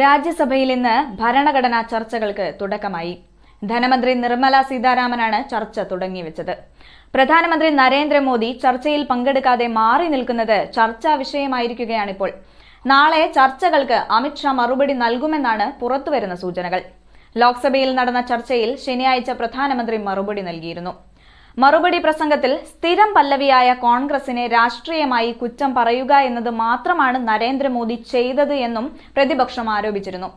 രാജ്യസഭയിൽ ഇന്ന് ഭരണഘടനാ ചർച്ചകൾക്ക് തുടക്കമായി. ധനമന്ത്രി നിർമ്മല സീതാരാമനാണ് ചർച്ച തുടങ്ങിവെച്ചത്. പ്രധാനമന്ത്രി നരേന്ദ്രമോദി ചർച്ചയിൽ പങ്കെടുക്കാതെ മാറി നിൽക്കുന്നത് ചർച്ചാ വിഷയമായിരിക്കുകയാണിപ്പോൾ. നാളെ ചർച്ചകൾക്ക് അമിത്ഷാ മറുപടി നൽകുമെന്നാണ് പുറത്തുവരുന്ന സൂചനകൾ. ലോക്സഭയിൽ നടന്ന ചർച്ചയിൽ ശനിയാഴ്ച പ്രധാനമന്ത്രി മറുപടി നൽകിയിരുന്നു. മറുപടി പ്രസംഗത്തിൽ സ്ഥിരം പല്ലവിയായ കോൺഗ്രസിനെ രാഷ്ട്രീയമായി കുറ്റം പറയുക എന്നത് മാത്രമാണ് നരേന്ദ്രമോദി ചെയ്തത് എന്നും പ്രതിപക്ഷം ആരോപിച്ചിരുന്നു.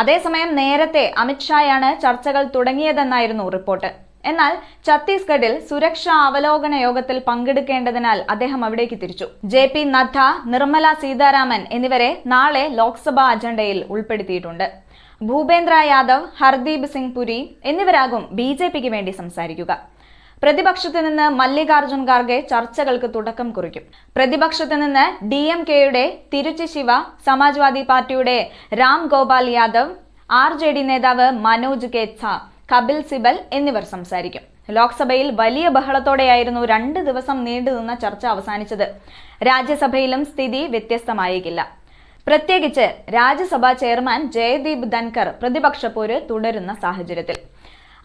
അതേസമയം നേരത്തെ അമിത്ഷായാണ് ചർച്ചകൾ തുടങ്ങിയതെന്നായിരുന്നു റിപ്പോർട്ട്. എന്നാൽ ഛത്തീസ്ഗഡിൽ സുരക്ഷാ അവലോകന യോഗത്തിൽ പങ്കെടുക്കേണ്ടതിനാൽ അദ്ദേഹം അവിടേക്ക് തിരിച്ചു. ജെ.പി. നദ്ദ, നിർമ്മല സീതാരാമൻ എന്നിവരെ നാളെ ലോക്സഭാ അജണ്ടയിൽ ഉൾപ്പെടുത്തിയിട്ടുണ്ട്. ഭൂപേന്ദ്ര യാദവ്, ഹർദീപ് സിംഗ് പുരി എന്നിവരാകും ബി.ജെ.പിക്ക് വേണ്ടി സംസാരിക്കുക. പ്രതിപക്ഷത്ത് നിന്ന് മല്ലികാർജുൻ ഖാർഗെ ചർച്ചകൾക്ക് തുടക്കം കുറിക്കും. പ്രതിപക്ഷത്ത് നിന്ന് DMK-യുടെ തിരുച്ചി ശിവ, സമാജ്വാദി പാർട്ടിയുടെ രാം ഗോപാൽ യാദവ്, RJD നേതാവ് മനോജ് കെ ഝാ, കപിൽ സിബൽ എന്നിവർ സംസാരിക്കും. ലോക്സഭയിൽ വലിയ ബഹളത്തോടെയായിരുന്നു 2 ദിവസം നീണ്ടുനിന്ന ചർച്ച അവസാനിച്ചത്. രാജ്യസഭയിലും സ്ഥിതി വ്യത്യസ്തമായേക്കില്ല. പ്രത്യേകിച്ച് രാജ്യസഭാ ചെയർമാൻ ജയദീപ് ധൻകർ പ്രതിപക്ഷ പോര് തുടരുന്ന സാഹചര്യത്തിൽ.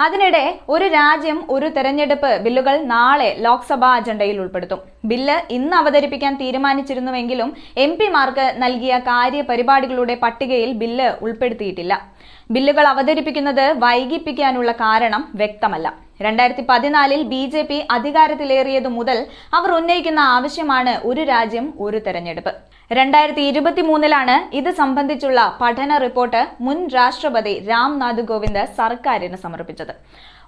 അതിനിടെ ഒരു രാജ്യം ഒരു തെരഞ്ഞെടുപ്പ് ബില്ലുകൾ നാളെ ലോക്സഭാ അജണ്ടയിൽ ഉൾപ്പെടുത്തും. ബില്ല് ഇന്ന് അവതരിപ്പിക്കാൻ തീരുമാനിച്ചിരുന്നുവെങ്കിലും MP-മാർക്ക് നൽകിയ കാര്യപരിപാടികളുടെ പട്ടികയിൽ ബില്ല് ഉൾപ്പെടുത്തിയിട്ടില്ല. ബില്ലുകൾ അവതരിപ്പിക്കുന്നത് വൈകിപ്പിക്കാനുള്ള കാരണം വ്യക്തമല്ല. 2014-ൽ BJP അധികാരത്തിലേറിയതു മുതൽ അവർ ഉന്നയിക്കുന്ന ആവശ്യമാണ് ഒരു രാജ്യം ഒരു തെരഞ്ഞെടുപ്പ്. 2023-ലാണ് ഇത് സംബന്ധിച്ചുള്ള പഠന റിപ്പോർട്ട് മുൻ രാഷ്ട്രപതി രാംനാഥ് കോവിന്ദ് സർക്കാരിന് സമർപ്പിച്ചത്.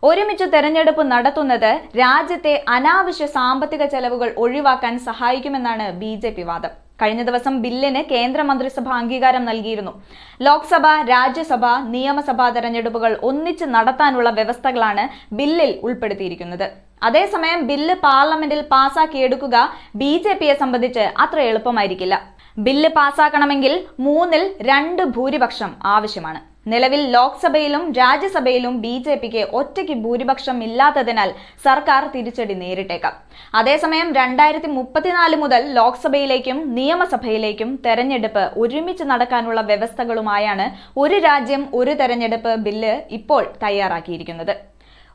ഒരുമിച്ച് തെരഞ്ഞെടുപ്പ് നടത്തുന്നത് രാജ്യത്തെ അനാവശ്യ സാമ്പത്തിക ചെലവുകൾ ഒഴിവാക്കാൻ സഹായിക്കുമെന്നാണ് BJP വാദം. കഴിഞ്ഞ ദിവസം ബില്ലിന് കേന്ദ്രമന്ത്രിസഭ അംഗീകാരം നൽകിയിരുന്നു. ലോക്സഭ, രാജ്യസഭ, നിയമസഭാ തെരഞ്ഞെടുപ്പുകൾ ഒന്നിച്ച് നടത്താനുള്ള വ്യവസ്ഥകളാണ് ബില്ലിൽ ഉൾപ്പെടുത്തിയിരിക്കുന്നത്. അതേസമയം ബില്ല് പാർലമെന്റിൽ പാസാക്കിയെടുക്കുക BJPയെ സംബന്ധിച്ച് അത്ര എളുപ്പമായിരിക്കില്ല. ബില്ല് പാസാക്കണമെങ്കിൽ 3-ൽ 2 ഭൂരിപക്ഷം ആവശ്യമാണ്. നിലവിൽ ലോക്സഭയിലും രാജ്യസഭയിലും BJPക്ക് ഒറ്റയ്ക്ക് ഭൂരിപക്ഷം ഇല്ലാത്തതിനാൽ സർക്കാർ തിരിച്ചടി നേരിട്ടേക്കാം. അതേസമയം 2034 മുതൽ ലോക്സഭയിലേക്കും നിയമസഭയിലേക്കും തെരഞ്ഞെടുപ്പ് ഒരുമിച്ച് നടക്കാനുള്ള വ്യവസ്ഥകളുമായാണ് ഒരു രാജ്യം ഒരു തെരഞ്ഞെടുപ്പ് ബില്ല് ഇപ്പോൾ തയ്യാറാക്കിയിരിക്കുന്നത്.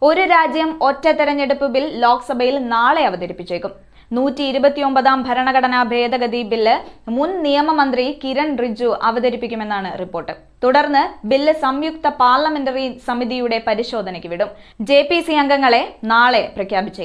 ഒരു രാജ്യം ഒറ്റ തെരഞ്ഞെടുപ്പ് ബിൽ ലോക്സഭയിൽ നാളെ അവതരിപ്പിച്ചേക്കും. 129-ാം ഭരണഘടനാ ഭേദഗതി ബില്ല് മുൻ നിയമമന്ത്രി കിരൺ റിജ്ജു അവതരിപ്പിക്കുമെന്നാണ് റിപ്പോർട്ട്. തുടർന്ന് ബില്ല് സംയുക്ത പാർലമെന്ററി സമിതിയുടെ പരിശോധനയ്ക്ക് വിടും. JPC അംഗങ്ങളെ നാളെ പ്രഖ്യാപിച്ചേക്കും.